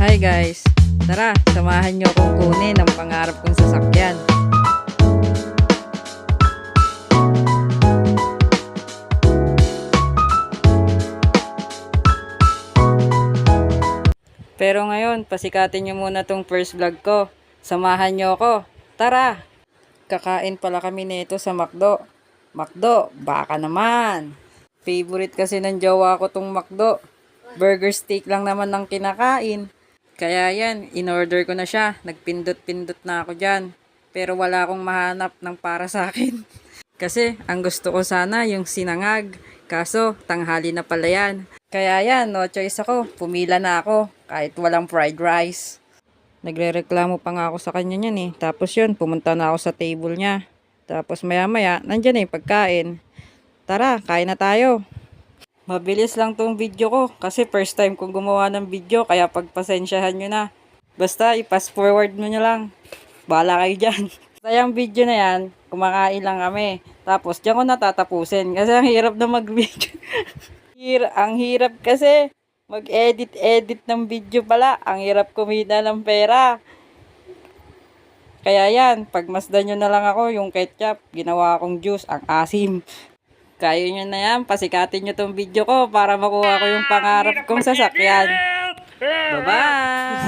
Hi guys! Tara, samahan niyo akong kunin ang pangarap kong sasakyan. Pero ngayon, pasikatin niyo muna tong first vlog ko. Samahan niyo ako. Tara! Kakain pala kami nito sa McDo. McDo, baka naman! Favorite kasi ng jowa ko tong McDo. Burger steak lang naman ng kinakain. Kaya yan, in-order ko na siya. Nagpindot-pindot na ako dyan. Pero wala akong mahanap ng para sa akin. Kasi ang gusto ko sana yung sinangag. Kaso tanghali na pala yan. Kaya yan, no choice ako. Pumila na ako kahit walang fried rice. Nagrereklamo pa nga ako sa kanya niyan eh. Tapos yun, pumunta na ako sa table niya. Tapos maya-maya, nandyan na yung pagkain. Tara, kain na tayo. Mabilis lang tong video ko kasi first time kong gumawa ng video kaya pagpasensyahan nyo na. Basta i-fast forward mo nyo lang. Bahala kayo dyan. Sa yung video na yan, kumakain lang kami. Tapos dyan ko natatapusin kasi ang hirap na mag-video. Ang hirap kasi mag-edit ng video pala. Ang hirap kumita ng pera. Kaya yan, pagmasdan nyo na lang ako yung ketchup. Ginawa akong juice, ang asim. Kaya nyo na yan, pasikatin nyo tong video ko para makuha ko yung pangarap kong sasakyan. Bye-bye!